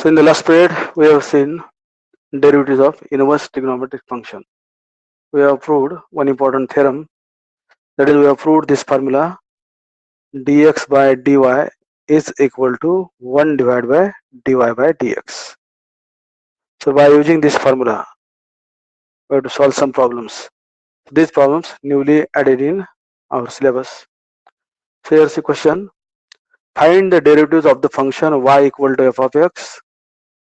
So in the last period, we have seen derivatives of inverse trigonometric function. We have proved one important theorem, that is, we have proved this formula dx by dy is equal to 1 divided by dy by dx. So by using this formula, we have to solve some problems. These problems newly added in our syllabus. So here's the question. Find the derivatives of the function y equal to f of x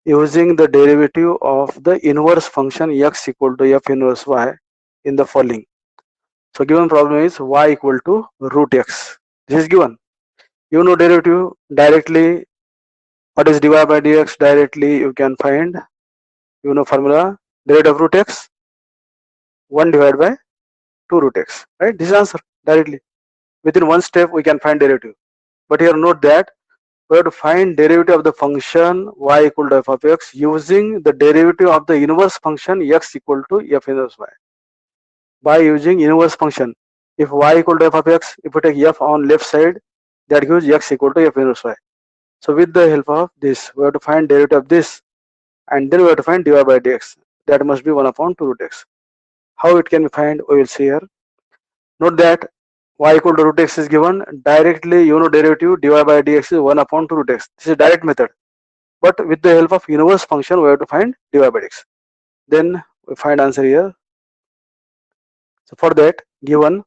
using the derivative of the inverse function x equal to f inverse y in the following. So given problem is y equal to root x. This is given. You know derivative directly. What is dy by dx? Directly you can find. You know formula. Derivative of root x 1 divided by 2 root x. Right? This is answer directly. Within one step we can find derivative. But here note that we have to find derivative of the function y equal to f of x using the derivative of the inverse function x equal to f inverse y. By using inverse function, if y equal to f of x, if we take f on left side, that gives x equal to f inverse y. So with the help of this, we have to find derivative of this, and then we have to find dy by dx. That must be 1 upon 2 root x. How it can be found, we will see here. Note that y equal to root x is given. Directly, you know derivative dy by dx is 1 upon 2 root x. This is direct method. But with the help of inverse function, we have to find dy by dx. Then we find answer here. So for that, given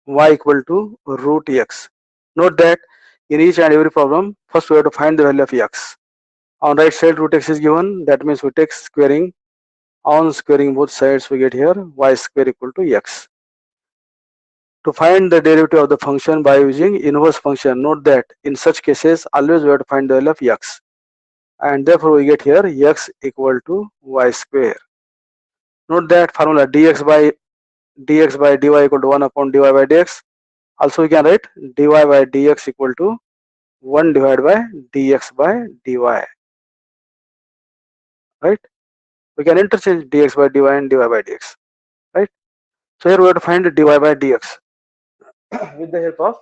y equal to root x. Note that in each and every problem, first we have to find the value of x. On right side, root x is given. That means we take squaring. On squaring both sides, we get here y square equal to x. To find the derivative of the function by using inverse function, note that in such cases, always we have to find the value of x. And therefore, we get here x equal to y square. Note that formula dx by dy equal to 1 upon dy by dx. Also, we can write dy by dx equal to 1 divided by dx by dy. Right? We can interchange dx by dy and dy by dx. Right? So here we have to find dy by dx with the help of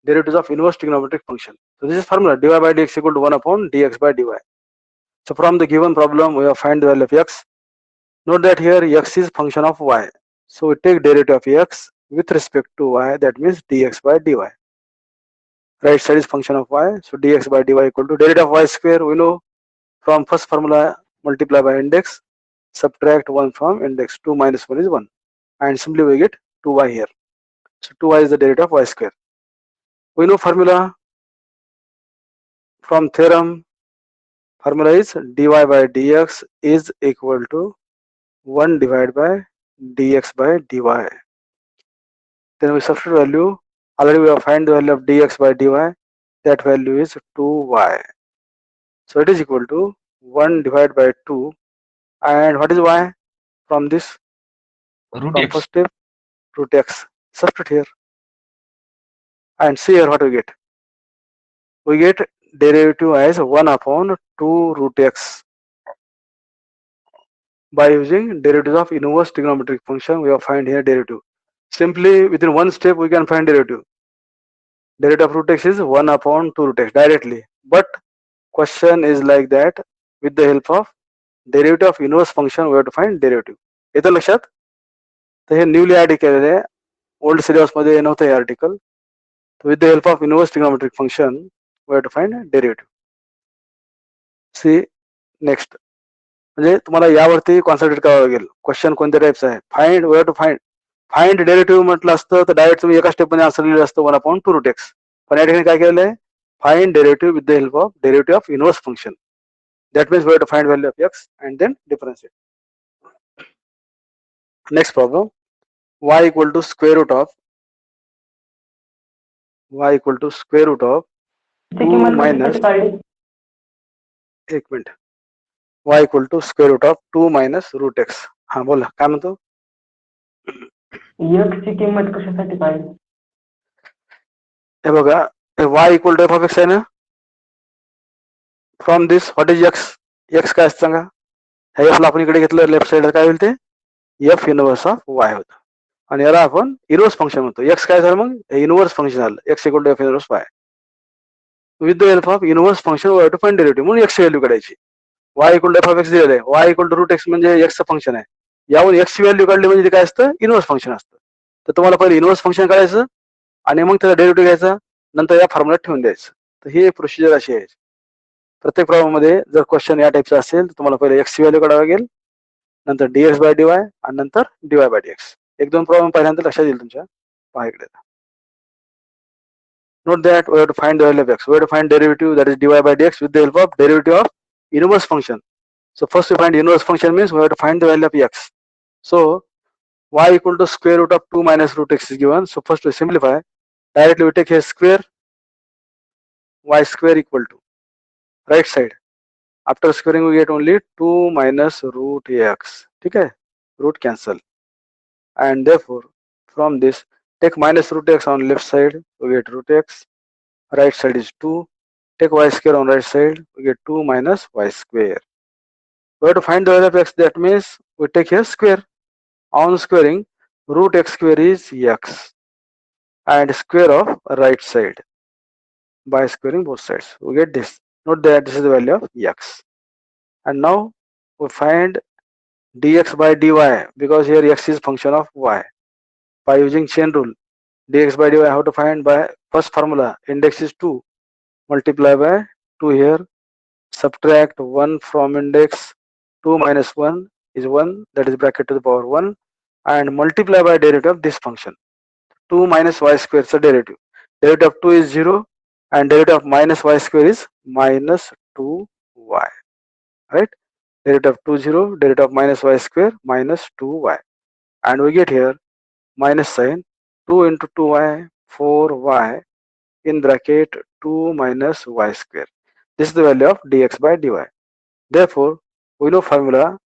derivatives of inverse trigonometric function. So this is formula dy by dx equal to 1 upon dx by dy. So from the given problem, we have find the value of x. Note that here x is function of y. So we take derivative of x with respect to y, that means dx by dy. Right side is function of y, so dx by dy equal to derivative of y square. We know from first formula, multiply by index, subtract 1 from index. 2 minus 1 is 1. And simply we get 2y here. So 2y is the derivative of y square. We know formula from theorem. Formula is dy by dx is equal to 1 divided by dx by dy. Then we substitute value. Already we have find the value of dx by dy. That value is 2y. So it is equal to 1 divided by 2. And what is y from this? Root From x. first step, root x. Substitute here. And see here what we get. We get derivative as 1 upon 2 root x. By using derivatives of inverse trigonometric function, we have find here derivative. Simply within one step we can find derivative. Derivative of root x is 1 upon 2 root x directly. But question is like that, with the help of derivative of inverse function we have to find derivative. येतं लक्षात? तर हे newly add केलेले आहे. Old syllabus मध्ये नव्हतं हे article. With the help of inverse trigonometric function we have to find derivative. See next. म्हणजे तुम्हाला यावरती कॉन्सन्ट्रेट करावं लागेल. क्वेश्चन कोणत्या टाईपचा आहे? Find, we have to find derivative म्हटलं असतं तर डायरेक्ट तुम्ही एका स्टेप मध्ये आन्सर लिहिलं असतं 1 अपॉन 2 रूट एक्स. पण या ठिकाणी काय केलेलं आहे? Find derivative with the help of derivative of inverse function. That means we have to find value of x and then differentiate. Next problem, y equal to square root of 2 minus, एक minute, y equal to square root of 2 minus root x. हा बोला काय म्हणतो? x ची किंमत कशासाठी पाहिजे? हे बघा, y equal to f of x आहे ना. From this what is x? x काय असतं सांगा? ह्या f ला आपण इकडे घेतलं लेफ्ट साइडला काय होईल ते f इनवर्स ऑफ y होतं. आणि याला आपण इनवर्स फंक्शन म्हणतो. x काय झालं मग? हे इनवर्स फंक्शन झालं. x equal to f inverse y. with the help of inverse function we have to find derivative. म्हणून x ची व्हॅल्यू काढायची. y equal to f of x दिलेलं आहे. y equal to root x म्हणजे x चं function आहे. यावरून x ची व्हॅल्यू काढली म्हणजे ते काय असतं, इनवर्स फंक्शन असतं. तर तुम्हाला पहिले इनवर्स फंक्शन काढायचं आणि मग त्याचा डेरिव्हेटिव्ह घ्यायचा, नंतर या फॉर्म्युल्यात ठेवून द्यायचं. तर ही प्रोसिजर अशी आहे. प्रत्येक प्रॉब्लेम मध्ये जर क्वेश्चन या टाईपचा असेल तर तुम्हाला पहिले x ची व्हॅल्यू काढावी लागेल, नंतर dx बाय dy आणि नंतर dy बाय dx. एक दोन प्रॉब्लेम पहिल्यांदा लक्षात येईल तुमच्या. पहा इकडे. Note that we have to find the value of x. We have to find derivative, that is dy by dx, with the help of derivative of inverse function. So first we find inverse function means we have to find the value of x. So y equal to square root of 2 minus root x is given. So first we simplify. Directly we take a square, y square equal to right side. After squaring we get only 2 minus root x. Okay, root cancel. And therefore from this take minus root x on left side, we get root x. Right side is 2. Take y square on right side, we get 2 minus y square. We have to find the value of x, that means we take here square. On squaring, root x square is x and square of right side. By squaring both sides, we get this. Note that this is the value of x. And now we find dx by dy, because here x is function of y. By using chain rule, dx by dy I have to find by first formula, index is 2, multiply by 2 here, subtract 1 from index, 2 minus 1 is 1, that is bracket to the power 1, and multiply by derivative of this function. 2 minus y square is a derivative. Derivative of 2 is 0 and derivative of minus y square is minus 2y. Right? Derivative of 2 0, derivative of minus y square minus 2y. And we get here minus sign, 2 into 2y, 4y, in bracket 2 minus y square. This is the value of dx by dy. Therefore, we know formula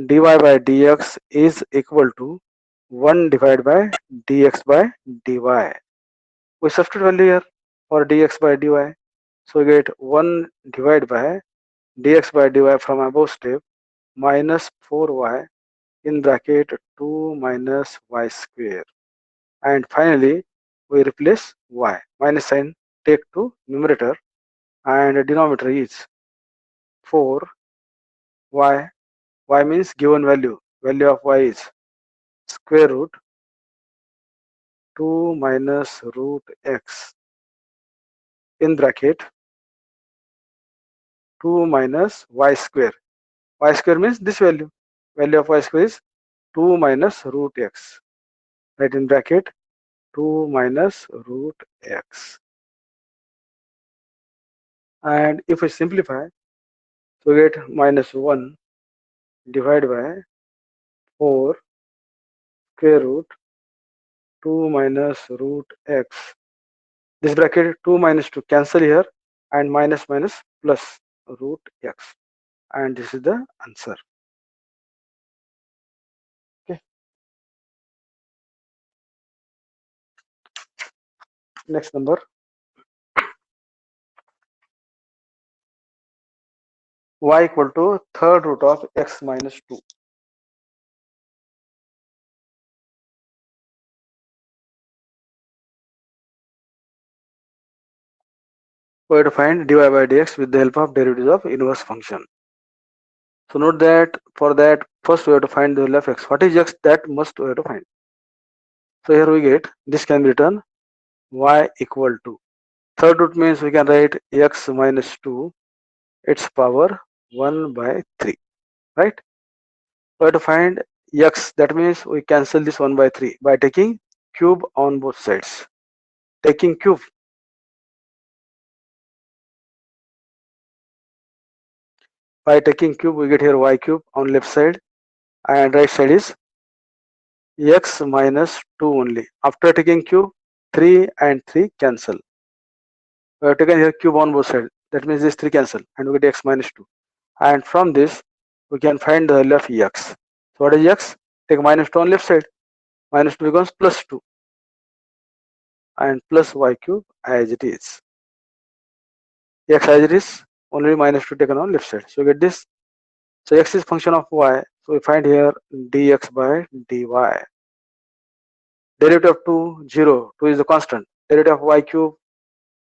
dy by dx is equal to 1 divided by dx by dy. We substitute value here for dx by dy. So we get 1 divided by dx by dy from above step minus 4y in bracket 2 minus y square. And finally, we replace y. Minus sign take to numerator and denominator is 4y. Y means given value. Value of y is square root 2 minus root x in bracket 2 minus y square. Y square means this value. Value of y square is 2 minus root x. Right, in bracket 2 minus root x. And if we simplify, so we get minus 1 divided by 4 square root 2 minus root x. This bracket 2 minus 2 cancel here, and minus minus plus root x. And this is the answer. Okay. Next number. Y equal to third root of x minus 2. We have to find dy by dx with the help of derivatives of inverse function. So note that for that first we have to find the value of x. What is x? That must we have to find. So here we get this can be written y equal to third root means we can write x minus 2 its power 1 by 3. Right? We have to find x, that means we cancel this 1 by 3 by taking cube on both sides. Taking cube, by taking cube we get here y cube on left side and right side is x minus 2 only. After taking cube, 3 and 3 cancel. We have taken here cube on both sides, that means this 3 cancel and we get x minus 2. And from this we can find the value of x. So what is x? Take minus 2 on left side, minus 2 becomes plus 2 and plus y cube as it is. X as it is, only minus 2 taken on left side. So we get this. So x is function of y. So we find here dx by dy. Derivative of 2, 0. 2 is the constant. Derivative of y cube,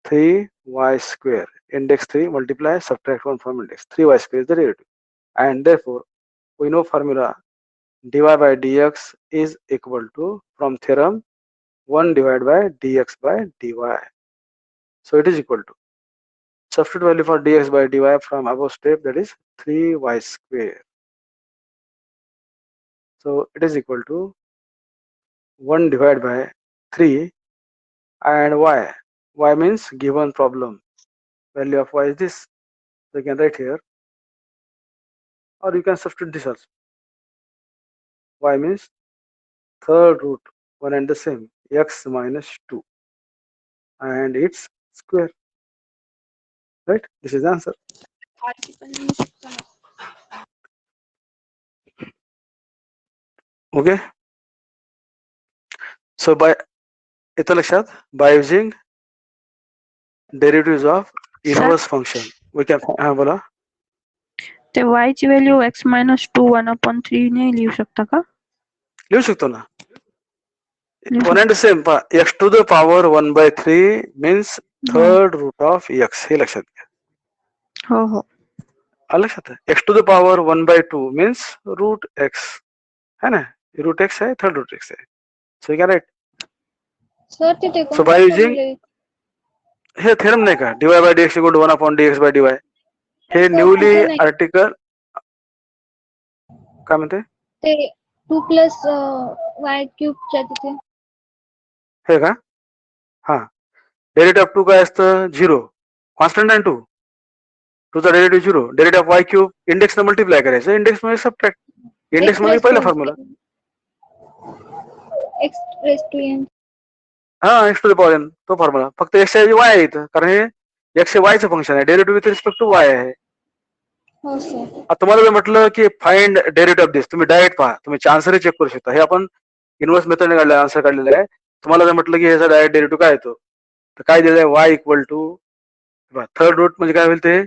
3 y square. Index 3 multiply subtract 1 from index. 3y square is the derivative. And therefore, we know formula dy by dx is equal to, from theorem, 1 divided by dx by dy. So it is equal to, substitute value for dx by dy from above step, that is 3y square. So it is equal to 1 divided by 3 and y. Y means given problem. Value of y is this. So you can write here, or you can substitute this also. Y means third root, one and the same, x minus 2, and its square. Right? This is the answer. Okay. So by इथं लक्षात, by using derivatives of sir inverse function, we can, हा बोला. ते y ची value x minus 2 1/3 ने लिहू शकता का? लिहू शकतो ना. लिहू One and the same. X to the power 1/3 means शकता. third root of x. हे लक्षात घ्या. हो हो. लक्षात आहे. X to the power 1/2 means root x. है ना? root x है, third root x है. So you can write. Sir तिथे So by using हे theorem नाही का, dy by dx equal to 1 upon dx by dy. हे न्यूली आर्टिकल काय म्हणते, ते 2 प्लस y क्यूबच्या तिथे हे का, हा, डेरिव्हेटिव्ह ऑफ 2 काय असतं, 0, कॉन्स्टंट आहे 2, 2 चा derivative 0, derivative of y cube index न मल्टिप्लाय करायचं, इंडेक्स मध्ये सबट्रॅक्ट, इंडेक्स मध्ये पहिला formula, x raise to n. हा, x to the power n, तो फॉर्म्युला, फक्त एक्स ऐवजी y आहे इथं, कारण हे एक्स हे y चं फंक्शन आहे, derivative with respect to y आहे. हो सर. आता तुम्हाला जर म्हटलं की फाइंड डेरिव्हेटिव्ह ऑफ दिस, तुम्ही डायरेक्ट पहा, तुम्ही आन्सर चेक करू शकता, हे आपण इन्व्हर्स मेथडने काढलेलं आन्सर काढलेलं आहे. तुम्हाला जर म्हटलं की ह्याचा डायरेक्ट डेरिव्हेटिव्ह काय येतो, तर काय दिलं आहे, y equal to, third root म्हणजे काय होईल ते,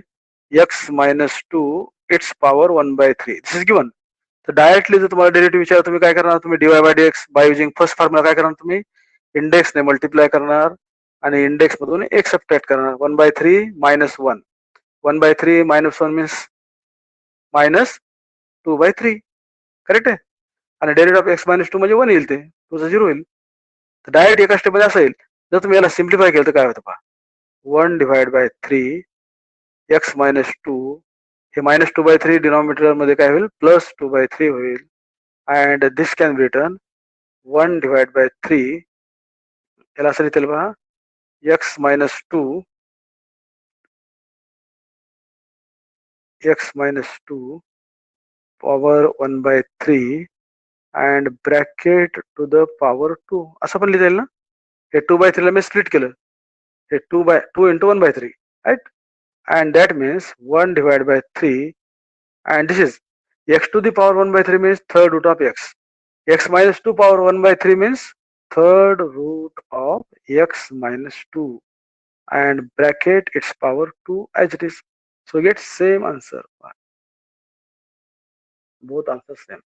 x minus 2 its power 1/3, this is given. तर डायरेक्टली जर तुम्हाला डेरिव्हेटिव्ह विचार, तुम्ही काय करणार, तुम्ही dy by dx by using first formula काय करणार, तुम्ही इंडेक्सने मल्टिप्लाय करणार आणि इंडेक्स मधून एक सबट्रॅक्ट करणार, 1/3 minus 1, 1/3 minus 1 means minus 2/3, correct आहे. आणि डेरिव्हेटिव्ह ऑफ x मायनस 2 म्हणजे 1 येईल, ते 2 0 होईल. तर डायरेक्ट एका स्टेप मध्ये असं येईल. जर तुम्ही याला सिम्प्लिफाय केलं तर काय होतं पहा, 1 डिवाइड बाय 3 x मायनस 2, हे मायनस 2/3 डिनॉमिनेटर मध्ये काय होईल, प्लस 2/3 होईल, and this can be written 1 divide by 3, याला असं लिहितील पहा, x minus 2, x minus 2 power 1/3 and bracket to the power 2, असं पण लिहिता येईल ना. हे 2/3 ला मी स्प्लिट केलं, हे 2 into 1/3, right, and that means 1 divided by 3, and this is x to the power 1/3 means third root of x, x minus 2 power 1/3 means third root of x minus 2, and bracket its power 2 as it is. So we get same answer, both answers same.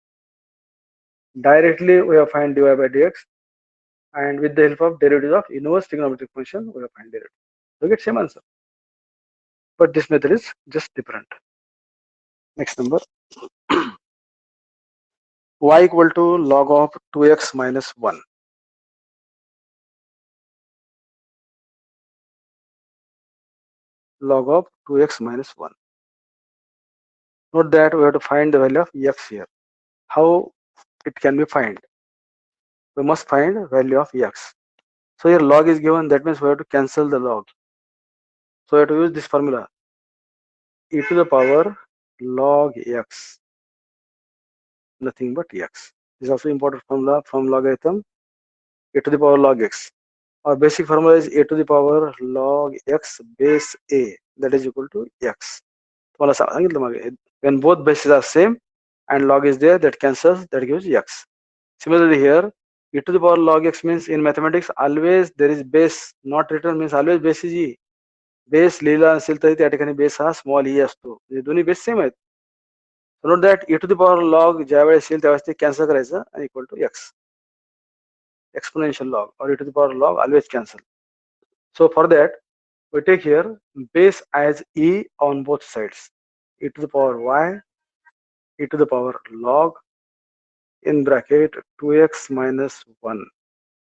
Directly we have find dy by dx, and with the help of derivatives of inverse trigonometric function we have find derivative, so we get same answer, but this method is just different. Next number, y equal to log of 2x minus 1. Log of 2x minus 1. Note that we have to find the value of x here. How it can be find? We must find value of x. So here log is given, that means we have to cancel the log. So we have to use this formula, e to the power log x, nothing but x. This is also important formula from logarithm, e to the power log x. Our basic formula is a to the power log x base a, that is equal to x. When both bases are same and log is there, that cancels, that gives x. Similarly here, e to the power log x means in mathematics always there is base not written, means always base is e. Base लिहिला असेल तरी त्या ठिकाणी base हा small ई असतो, म्हणजे दोन्ही base same आहेत. Note that e to the power log ज्या वेळेस येईल त्यावेळेस ते कॅन्सल करायचं आणि equal to x, exponential log or e to the power log always cancel. So for that we take here base as e on both sides, e to the power y, e to the power log in bracket 2x minus 1.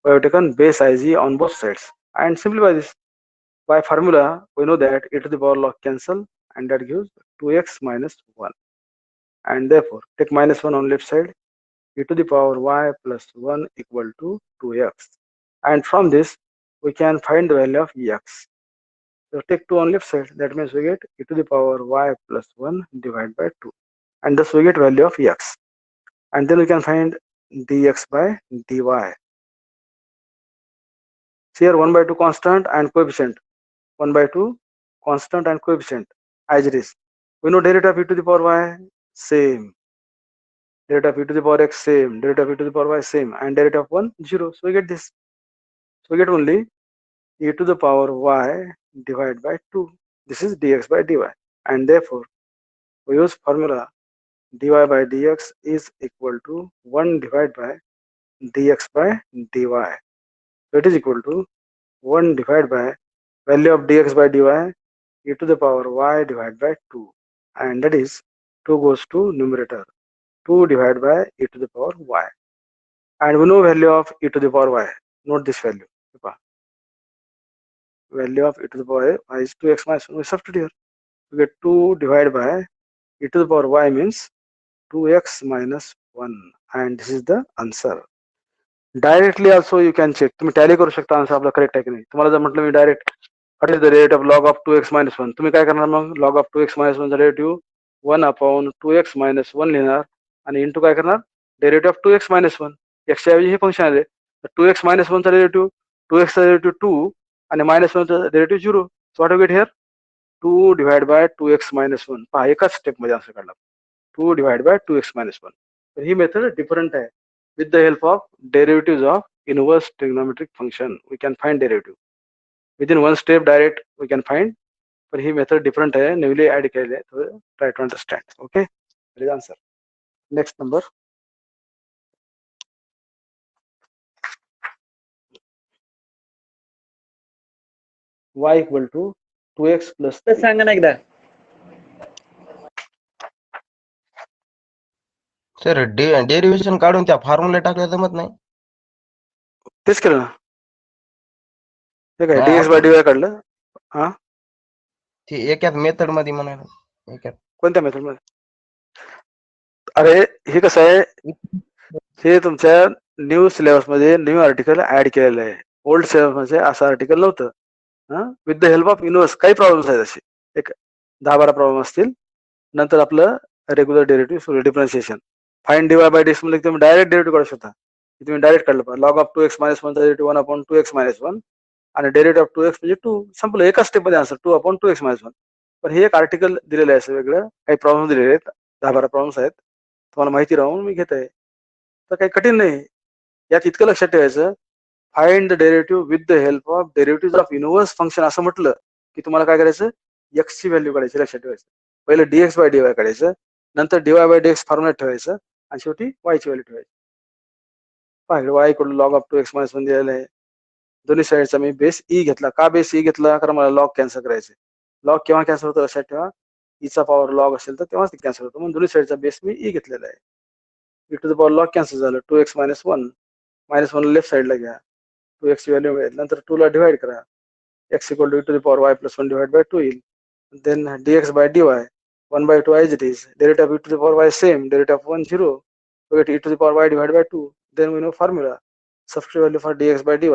We have taken base as e on both sides and simplify this. By formula, we know that e to the power log cancel and that gives 2x minus 1. And therefore, take minus 1 on left side, e to the power y plus 1 equal to 2x. And from this, we can find the value of x. So take 2 on left side, that means we get e to the power y plus 1 divided by 2. And thus we get value of x. And then we can find dx by dy. So here 1 by 2 constant and coefficient. 1 by 2 constant and coefficient as it is. We know derivative of e to the power y same. Derivative of e to the power x same. Derivative of e to the power y same. And derivative of 1 0. So we get this. So we get only e to the power y divided by 2. This is dx by dy. And therefore we use formula dy by dx is equal to 1 divided by dx by dy. So it is equal to 1 divided by value of dx by dy e to the power y divided by 2, and that is 2 goes to numerator, 2 divided by e to the power y, and we know value of e to the power y. Note this value. Value of e to the power y is 2x minus 1. We substitute here. We get 2 divided by e to the power y means 2x minus 1, and this is the answer. Directly also you can check. तुम्ही tally करू शकता answer आपला correct आहे की नाही. तुम्हाला जर म्हटलं मी direct what is the rate of log of 2x minus 1, तुम्ही काय करणार मग लॉग ऑफ 2x minus 1 चा डेरिव्हेटिव्ह 1 अपॉन 2x minus 1 लिहिणार आणि इंटू काय करणार derivative of 2x minus 1. x च्या ऐवजी हे फंक्शन आले तर 2x minus 1 चा डेरिव्हेटिव्ह 2x चा डेरिव्हेटिव्ह 2 आणि minus 1 चा derivative 0. So what we get here 2 divide by 2x minus 1. पहा एकाच स्टेप मध्ये आन्सर काढला. 2 डिवाइड बाय 2x minus 1. तर ही मेथड डिफरंट आहे. With the help of derivatives of inverse trigonometric function, we can find derivative. Within one step direct we can find, but he method different hai, newly add केले है, so try to understand. Okay, that is answer. Next number. Y equal to 2x plus 3. सांगा ना एकदा. Sir derivation काढून त्या formula टाकल्या जमत नाही. तेच केलं ना. हे काय हा, dx by dy काढलं. हा ते एकाच मेथड मध्ये म्हणाला एकाच. कोणत्या मेथड मध्ये? अरे हे कसं आहे, हे तुमच्या न्यू सिलेबस मध्ये न्यू आर्टिकल ऍड केलेलं आहे. ओल्ड सिलेबस मध्ये असं आर्टिकल नव्हतं. With the help of inverse काही प्रॉब्लेम्स आहेत असे एक 10-12 प्रॉब्लेम असतील. नंतर आपलं regular derivative differentiation find dy by dx मध्ये तुम्ही डायरेक्ट डेरिव्हेटिव्ह काढू शकता. तुम्ही डायरेक्ट काढलं पाहिजे लॉग ऑफ 2x minus 1 चा डेरिव्हेटिव्ह 1 अपॉन 2x minus 1 आणि डेरिव्हेटिव्ह ऑफ 2x म्हणजे 2. संपलं एका स्टेप मध्ये आन्सर 2 अपॉन 2x minus 1. पण हे एक आर्टिकल दिलेलं आहे असं वेगळं, काही प्रॉब्लेम दिलेले आहेत, 10-12 प्रॉब्लेम्स आहेत. तुम्हाला माहिती राहून मी घेत आहे. तर काही कठीण नाही. यात इतकं लक्षात ठेवायचं find the derivative with the help of derivative of inverse function असं म्हटलं की तुम्हाला काय करायचं x ची व्हॅल्यू काढायची. लक्षात ठेवायचं पहिलं dx बाय dy काढायचं, नंतर dy बाय dx फॉर्म्युला ठेवायचं आणि शेवटी y ची व्हॅल्यू ठेवायची. पाहिजे y equal log of 2x minus 1 दिलेलं आहे. दोन्ही साईडचा मी बेस e घेतला. का बेस e घेतला? कारण मला लॉग कॅन्सल करायचे. लॉग केव्हा कॅन्सल होतं लक्षात ठेवा. e चा पॉवर लॉग असेल तर तेव्हाच ते कॅन्सल होतं. म्हणून दोन्ही साईडचा बेस मी e घेतलेला आहे. e to the power log cancel झालं. 2x minus 1 minus 1 लेफ्ट साईडला घ्या. 2x ची व्हॅल्यू मिळेल. नंतर 2 ला डिवाइड करा. x equal to e to the power y plus 1 divide by 2 येईल. Then dx by dy 1 by 2 as it is. Derivative of e to the power y same. Derivative of 1 0. So get e to the power y divided by 2. Then we know formula. Substitute value for dx by dy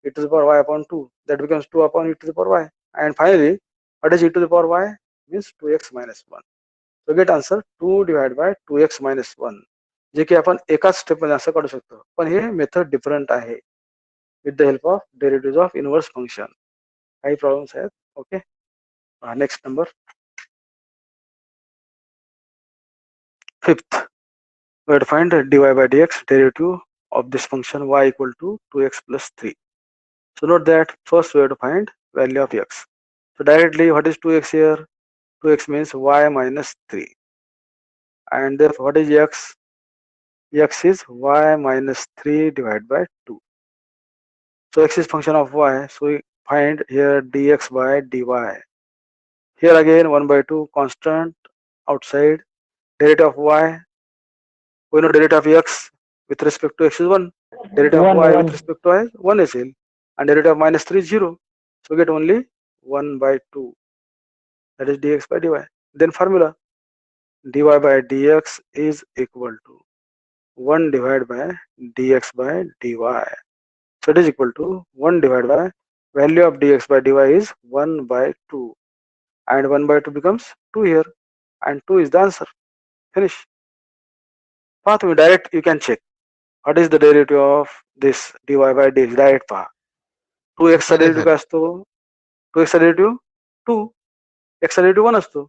e to the power y upon 2. That becomes 2 upon e to the power y. And finally, what is e to the power y? Means 2x minus 1. So get answer 2 divided by 2x minus 1. जे की आपण एकाच step मध्ये असं काढू शकतो. पण हे method different आहे. With the help of derivative of inverse function. काही प्रॉब्लेम्स आहेत. Okay, next number 5th. We have to find dy by dx derivative of this function y equal to 2x plus 3. So note that first we have to find value of x. So directly what is 2x here? 2x means y minus 3. And therefore what is x? X is y minus 3 divided by 2. So x is function of y. So find here dx by dy. Here again 1 by 2 constant outside. Derivative of y, we know derivative of x with respect to x is 1. Derivative of y with 1. respect to y is 1 is L. And derivative of minus 3 is 0. So we get only 1 by 2. That is dx by dy. Then formula dy by dx is equal to 1 divided by dx by dy. So it is equal to 1 divided by value of dx by dy is 1 by 2. And 1 by 2 becomes 2 here. And 2 is the answer. Finish. Path we direct you can check. What is the derivative of this dy by dx? Direct path. 2x चा sir derivative काय असतो? 2x चा derivative 2, x चा derivative 1 असतो.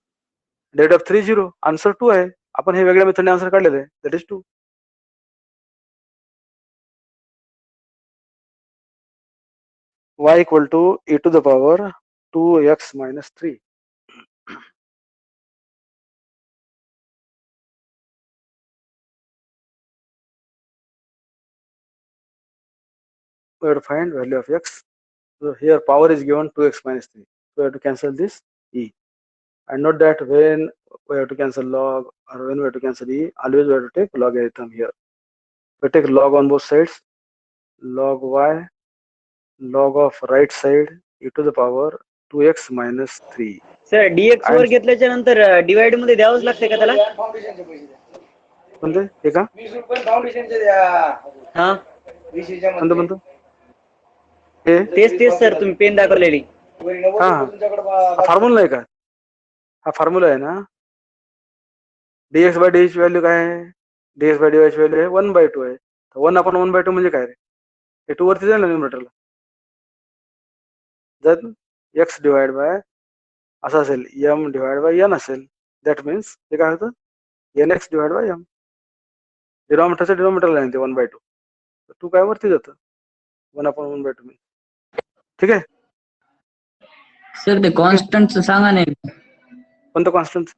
Derivative of 3 0. Answer 2 आहे. आपण हे वेगळ्या मेथडने answer काढलेलं आहे. That is 2. y equal to e to the power 2x minus 3. We have to find value of x. So here power is given 2x minus 3. So we have to cancel this e. And note that when we have to cancel log or when we have to cancel e, always we have to take logarithm here. We take log on both sides, log y, log of right side e to the power 2x minus 3. Sir dx वर And घेतल्याच्या नंतर divide मध्ये द्यावंच लागते का त्याला? कोणते हे का? हा कोणतं हे? तेच सर तुम्ही पेन दाखवलेली. हा हा फॉर्म्युला आहे का? हा फॉर्म्युला आहे ना. dx बाय dy ची व्हॅल्यू काय आहे? dx बाय dy ची व्हॅल्यू आहे 1 by 2 आहे. तर 1 upon 1 by 2 म्हणजे काय रे? हे 2 वरती जाईल ना न्यूमरेटरला. जर x डिवाइड बाय असं असेल m डिवाइड बाय n असेल, दॅट मीन्स हे काय होतं? nx divide by m. डिनॉमिनेटरचं डिनॉमिनेटरला आहे ते 1 by 2. 2 काय वरती जातं 1 upon 1 by 2. ठीक आहे. सर ते कॉन्स्टंट सांगा नाही. कोणतं कॉन्स्टंट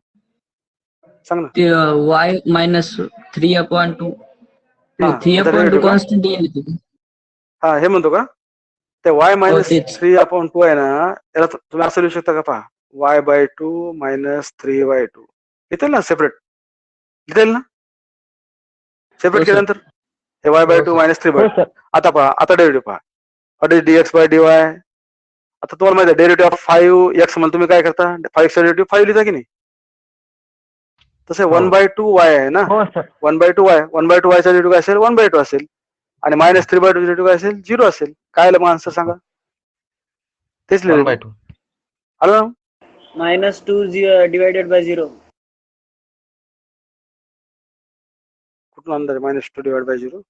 सांग ना. ते y मायनस 3/2 हा थ्री त्याचा अपॉन टू डेरिव्हेटिव्ह का? कॉन्स्टंट येईल. हा हे म्हणतो का? ते y मायनस तेच. 3 अपॉन 2 आहे ना, याला तुम्ही असं लिहू शकता का? पहा y बाय 2 मायनस 3 बाय 2 येतील ना, सेपरेट लिहिल ना. सेपरेट हो, सर. केल्यानंतर हे y बाय 2 मायनस 3 बाय 2. आता पहा, आता डेरिव्हेटिव्ह पहा. What is dx by dy? आता तुम्हाला माहिती आहे डेरिव्हेटिव्ह ऑफ 5x म्हणून तुम्ही काय करता? 5 चा डेरिव्हेटिव्ह 5 लिहिता की नाही? तसे 1 बाय 2 y आहे ना. 1 बाय 2 y, 1 बाय 2 y चा डेरिव्हेटिव्ह काय असेल? 1 बाय 2 असेल. आणि मायनस 3 बाय 2 डेरिव्हेटिव्ह काय असेल? 0 असेल. काय आलं मग आन्सर सांगा? तेच 1 लिहिलं by 2. आलं ना. -2 डिवाइडेड बाय 0. कुठून अंदाज -2 डिवाइड बाय 0?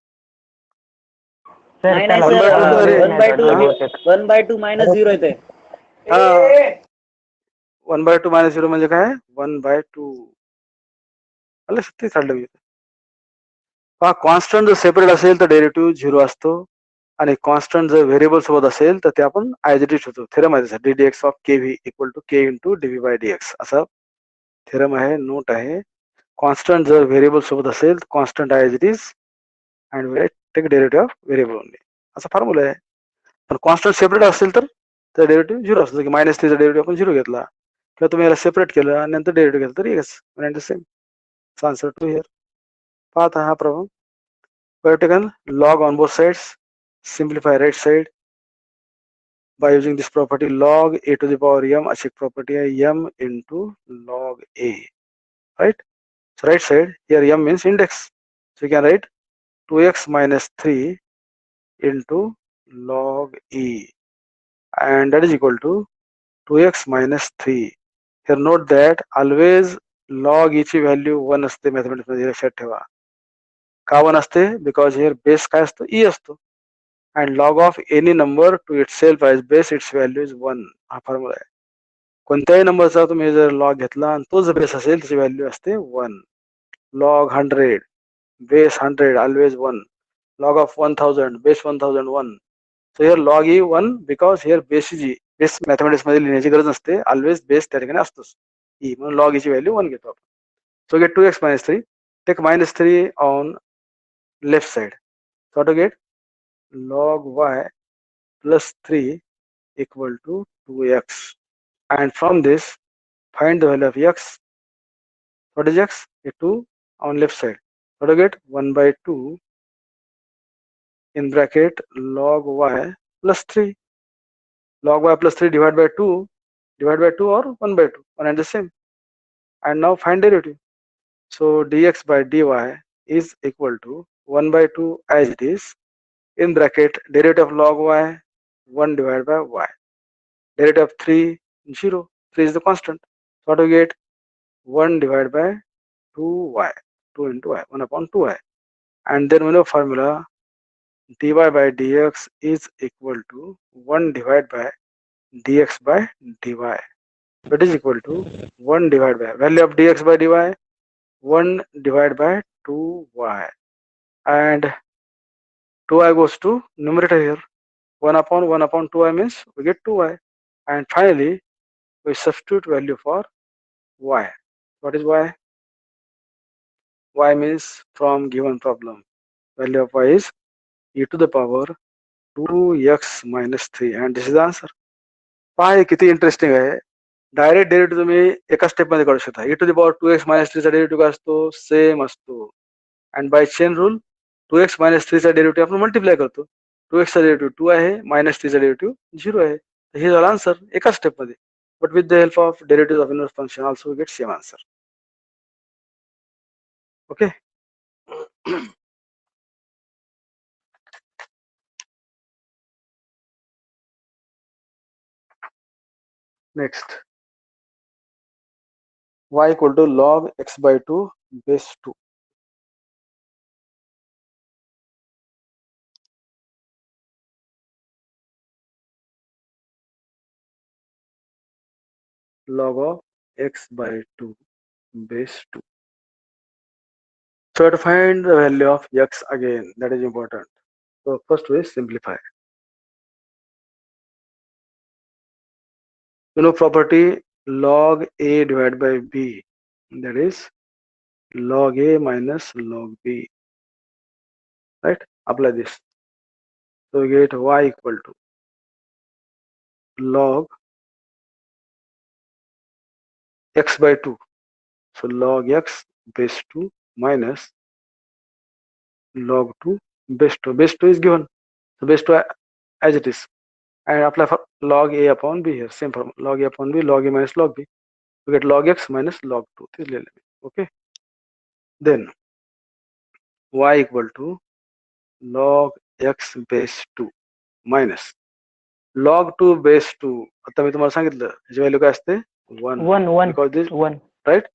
नाही One by two सर, अरे. 1 by 2 मायनस 0 येते. हा 1 बाय 2 मायनस 0 म्हणजे काय? 1 बाय 2. आलं ते काढलं मी. पहा कॉन्स्टंट जर सेपरेट असेल तर डेरिव्हेटिव्ह 0 असतो. आणि कॉन्स्टंट जर व्हेरिएबल सोबत असेल तर ते आपण ॲज इट इज ठेवतो. थेरम आहे d d x of k v equal to k into d v by d x असा थेरम आहे, नोट आहे. कॉन्स्टंट जर व्हेरिएबल सोबत असेल constant as it is and take derivative of variable only असा formula आहे. पण कॉन्स्टंट सेपरेट असेल तर डेरिव्हेटिव्ह 0 असतो. की -3 चा डेरिव्हेटिव्ह आपण 0 घेतला किंवा तुम्ही याला सेपरेट केलं आणि नंतर डेरिव्हेटिव्ह घेतलं तर yes same. Answer to here. पाहता हा problem. We have taken log on both sides. Simplify right side by using this property log a to the power m. अशी एक property है m into log a, right? So right side here m means index. So you can write 2x minus 3 into log e, and that is equal to 2x minus 3. Here note that always log e ची value 1 असते mathematics मध्ये, लक्षात ठेवा. का 1 असते? Because here base काय असतो? ई असतो. And log of any number two it self as base it's value is 1. हा फॉर्म्युला आहे. कोणत्याही नंबरचा तुम्ही जर लॉग घेतला आणि तो जर बेस असेल त्याची व्हॅल्यू असते 1. Log 100 base 100 always 1. Log of 1000 base 1001. So here log E 1 because here base is E. Base mathematics मध्ये लिहिण्याची गरज नसते, ऑलवेज बेस त्या ठिकाणी असतोच ई, म्हणून लॉग ईची व्हॅल्यू 1 घेतो आपण. So get 2x minus 3. Take -3 on left side. So to get log y plus 3 equal to 2x. And from this, find the value of x. What is x? A 2 on left side. What do you get? 1 by 2 in bracket log y plus 3. Log y plus 3 divided by 2 or 1 by 2, one and the same. And now find derivative. So dx by dy is equal to 1 by 2 as it is, in bracket derivative of log y 1 divided by y. Derivative of 3 0. 3 is the constant. So what do we get? 1 divided by 2y, 2 into y, 1 upon 2y. And then we know formula dy by dx is equal to 1 divided by dx by dy. So it is equal to 1 divided by value of dx by dy 1 divided by 2y, and 2y goes to numerator here. 1 upon 2y means we get 2y, and finally we substitute value for y. What is y? Y means from given problem value of y is e to the power 2x minus 3, and this is the answer. पहा हे किती interesting आहे. Direct derivative तुम्ही एका step मध्ये काढू शकता. e to the power 2x minus 3 चा derivative काय असतो? सेम असतो. And by chain rule 2x minus 3 चा डेरिव्हेटिव्ह आपण मल्टिप्लाय करतो. 2x चा डेरिव्हेटिव्ह 2 आहे, minus 3 चा डेरिव्हेटिव्ह 0 आहे. तर हे झालं आन्सर एका स्टेप मध्ये. But with the help of derivative of inverse function also we get same answer. Okay. Next, y equal to log x by 2 base 2. Log of x by 2 base 2. So to find the value of x again, that is important. So first we simplify. You know property log a divided by b, that is log a minus log b, right? Apply this. So we get y equal to log x by 2. So log x base 2 minus log 2 base 2. Base 2 is given. So base 2 as it is. And apply for log a upon b here. Same formula. Log a upon b, log a minus log b. We get log x minus log 2. Okay. Then y equal to log x base 2 minus log 2 base 2. आता मी तुम्हाला सांगितलं याची value काय असते? 1 because this 1 right,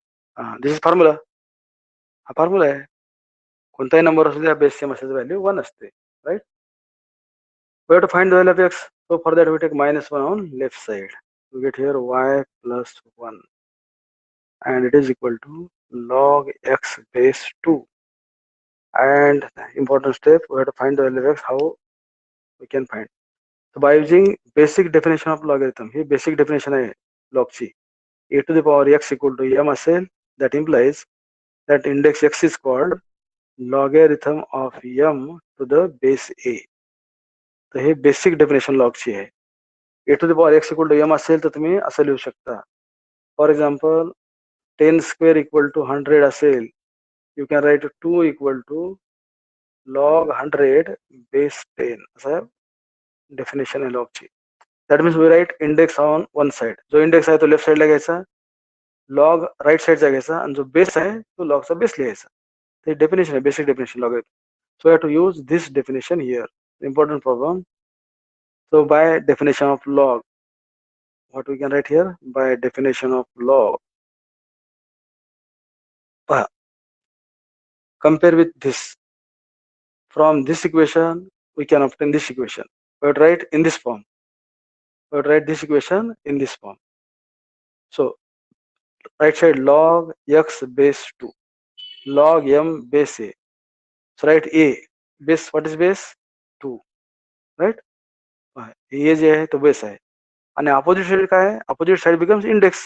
this is formula. हा formula आहे. कोणताही number असू द्या बेस सेम असेल व्हॅल्यू 1 असते, right? We have to find the value of x. So for that we take minus 1 on left side. We get here y plus 1, and it is equal to log x base 2. And important step, we have to find the value of x. How we can find? So by using basic definition of logarithm. Here basic definition is log c. A to the power x equal to m असेल, that implies that index x is called logarithm of m to the base a. तर हे basic definition लॉगची आहे. A to the power x equal to m असेल तर तुम्ही असं लिहू शकता. For example 10 square equal to 100 असेल, you can write 2 equal to log 100 base 10. असं डेफिनेशन आहे लॉगची. That means we write index on one side. जो इंडेक्स आहे तो लेफ्ट साइडला घ्यायचा, लॉग राईट साइडचा घ्यायचा, आणि जो बेस आहे तो लॉगचा बेस लिहायचा. ते डेफिनेशन आहे, basic definition log. So have to use this definition here. Important problem. So by definition of log, what we can write here? By definition of log, compare with this. From this equation we can obtain this equation. We would write in this form. We would write this equation in this form. So right side log x base 2, log m base a. So write a base. What is base? 2, right? a जे आहे तो base आहे, आणि opposite side काय आहे? Opposite side becomes index.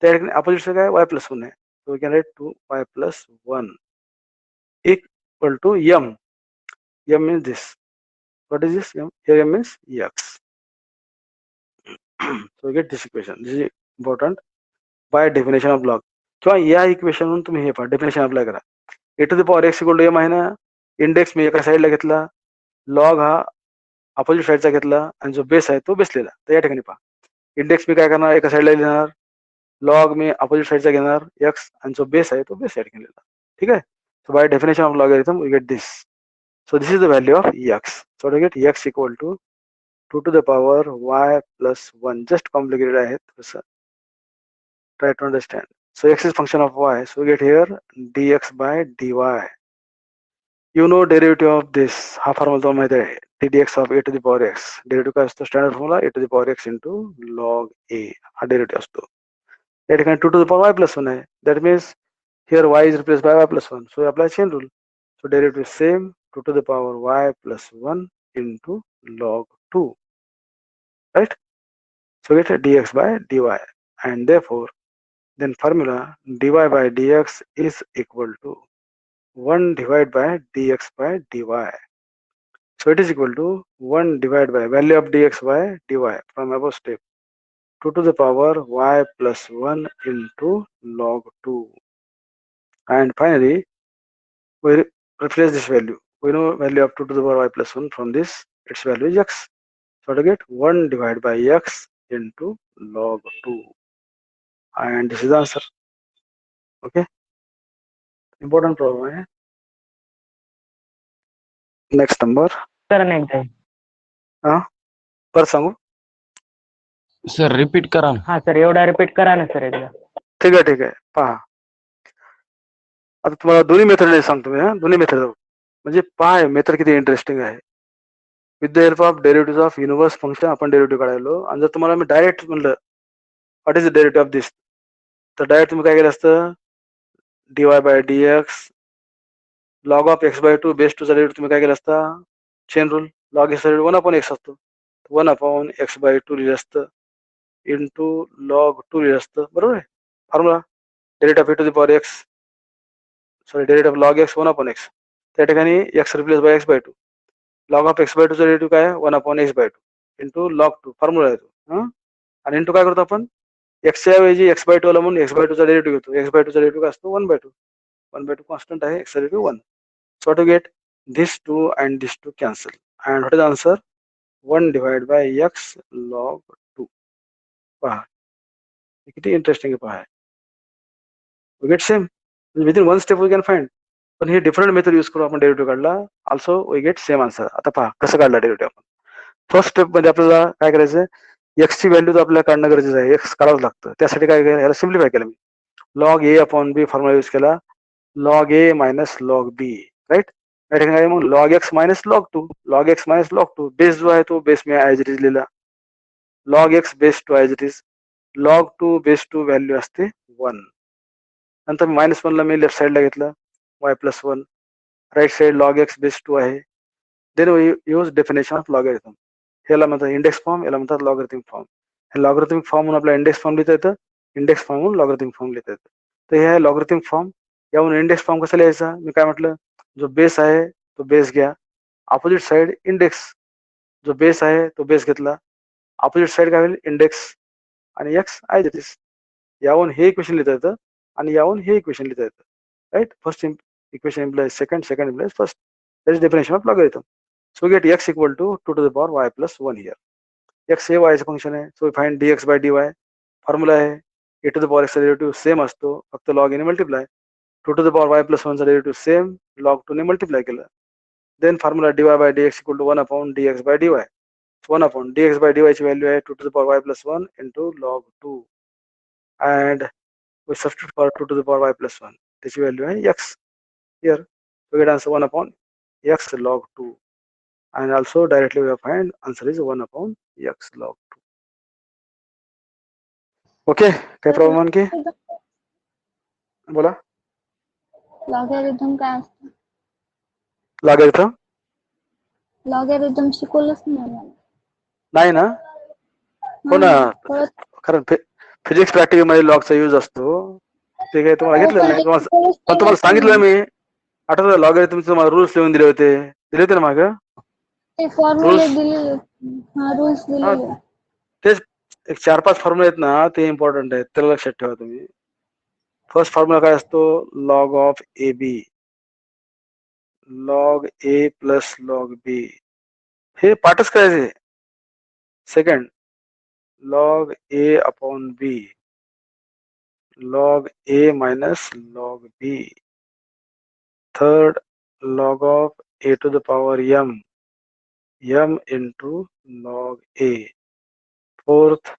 त्या opposite side काय? y plus 1 आहे. So we can write 2y plus 1 equal to m. M means this. What is this? M. Here m means x. So get this equation. This is important. Bye definition of log किंवा या equation म्हणून तुम्ही हे पहा definition apply करा. A to the power x equal to m आहे ना. Index मी एका साईडला घेतला, लॉग हा अपोजिट साईडचा घेतला आणि जो बेस आहे तो बेसलेला. तर या ठिकाणी पहा इंडेक्स मी काय करणार एका साईडला लिहिणार, लॉग मी अपोजिट साईडचा घेणार एक्स आणि जो बेस आहे तो बेस साईड घेतलेला. ठीक आहे. So by definition of logarithm we get this. So this is the value of x. So to get x equal to 2 to the power y plus 1. Just complicated I have. Try to understand. So x is function of y. So we get here dx by dy. You know derivative of this. Half formula माहिती आहे. dx of a to the power x. Derivative काय असतो standard formula a to the power x into log a. हा derivative असतो. या ठिकाणी 2 to the power y plus 1 आहे. That means here y is replaced by y plus 1. So we apply chain rule. So derivative is same 2 to the power y plus 1 into log 2. Right? So get dx by dy. And therefore, then formula dy by dx is equal to 1 divided by dx by dy. So it is equal to 1 divided by value of dx by dy from above step 2 to the power y plus 1 into log 2. And finally, we replace this value. We know value of 2 to the power y plus 1 from this. Its value is x. So to get 1 divided by x into log 2. And this is the answer. Okay. Important problem. Eh? Next number. Sir नाही एकदा. परत सांगू. Sir repeat करा ना. हा sir एवढा repeat करा ना सर एकदा. ठीक आहे पहा. आता तुम्हाला दोन्ही मेथड सांगतो मी. दोन्ही मेथड म्हणजे पहा मेथड किती इंटरेस्टिंग आहे. With the help of derivative of universe function आपण डेरिव्हेटिव्ह काढायलो. आणि जर तुम्हाला मी डायरेक्ट म्हणलं what is the derivative of this, तर डायरेक्ट तुम्ही काय केलं असतं dy by dx log of x by 2 base 2 चा डेरिव्हेटिव्ह तुम्ही काय केलं असता chain rule. Log x 1 upon x असतो. 1 अपॉन एक्स बाय 2 लिहिलं असतं इंटू लॉग 2 लिहिलं असतं. बरोबर आहे. Formula derivative of a to the power x derivative of log x 1 upon x. त्या ठिकाणी x replace by x by 2. Log of x by 2 चा डेरिव्हेटिव्ह काय 1 upon x by 2 into log 2 formula आहे तो. आणि इंटू काय करतो आपण एक्सच्या ऐवजी एक्स बाय 2 ला म्हणून एक्स बाय 2 चा डेरिव्हेटिव्ह घेतो. एक्स बाय 2 चा डेरिव्हेटिव्ह काय असतो 1 बाय 2. 1 by 2 constant आहे, x derivative 1. So to get this 2 and this 2 cancel. And what is the answer? 1 divided by x log 2. पहा किती इंटरेस्टिंग आहे पहा. We get same. Within one step we can find. पण हे different method use करून आपण derivative काढला. Also we get same answer. आता पहा कसं काढला डेरिव्हेटिव्ह आपण. फर्स्ट स्टेप मध्ये आपल्याला काय करायचं एक्स ची व्हॅल्यू तर आपल्याला काढणं गरजेचं आहे. एक्स काढावं लागतं. त्यासाठी काय केलं याला सिम्प्लिफाय केलं मी. Log a upon b formula use केला. Log a minus log b. Right. या ठिकाणी मग log x minus log 2. Log x minus log 2 base जो आहे तो बेस मी ॲज इट इज लिहिला. Log x base 2 as it is. Log 2 base 2 value असते 1. नंतर -1 ला मी लेफ्ट साईडला घेतलं y plus 1. Right side log x base 2 आहे. Then we use definition of logarithm. ह्याला म्हणतात इंडेक्स फॉर्म, याला म्हणतात लॉगरिथमिक फॉर्म. हे लॉगरिथमिक फॉर्म म्हणून आपला इंडेक्स फॉर्म लिहिता येतं. इंडेक्स फॉर्म म्हणून लॉगरिथमिक फॉर्म लिहिता येतं. तर हे आहे लॉगरिथमिक फॉर्म. यावरून इंडेक्स फॉर्म कसा लिहायचा मी काय म्हटलं जो बेस आहे तो बेस घ्या. Opposite side index. जो बेस आहे तो बेस घेतला. अपोजिट साईड काय होईल इंडेक्स आणि एक्स ॲज इट इज. यावरून हे इक्वेशन लिहिता येतं आणि यावरून हे इक्वेशन लिहिता येतं. Right. First equation implies second, second implies first. That is definition of logarithm. So get x equal to 2 to the power y plus 1 here. X हे वायचं function आहे. So find dx by dy. Formula आहे a to the power एक्सचा derivative same असतो फक्त log ने multiply. 2 to the power y plus 1 चा derivative same log 2 ने मल्टिप्लाय केलं. Then formula dy by dx equal to 1 upon dx by dy. 1 upon dx by dy ची value आहे 2 to the power y plus 1 into log 2. And we substitute for 2 to the power y plus 1. त्याची value आहे x. Here we get answer 1 upon x log 2. And also directly we have find answer is 1 upon x log 2. Okay, काय problem आणखी बोला. Logarithm काय असतं? Logarithm logarithm शिकवलंच नाही मला. नाही ना. हो ना. कळत कारण फिजिक्स प्रॅक्टिकल मध्ये लॉगचा यूज असतो. ते काय तुम्हाला घेतलं नाही. तुम्हाला सांगितलं मी आठवलं लॉगॅरिथमचे तुम्हाला रूल्स लिहून दिले होते ना मागं. ते फॉर्म्युले दिलेले. हा रूल्स दिलेले. तेच एक 4-5 फॉर्म्युले आहेत ना ते इम्पॉर्टंट आहेत, त्याला लक्षात ठेवा तुम्ही. फर्स्ट फॉर्म्युला काय असतो? Log of a b, log a plus log b, हे पाठच करायचे. Second, log a upon b, log a minus log b. Third, log of a to the power m into log a. Fourth,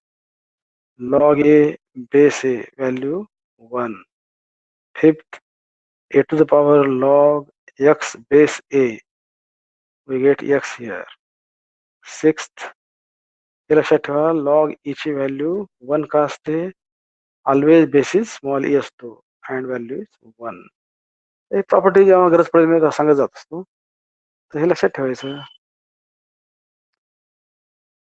log a base a, value 1. Fifth, a to the power log x base a, we get x here. Sixth, हे लक्षात ठेवा, log e ची value 1 का असते? Always basis small e असतो and value is 1. एक property जेव्हा गरज पडेल मी सांगत जात असतो, तर हे लक्षात ठेवायचं.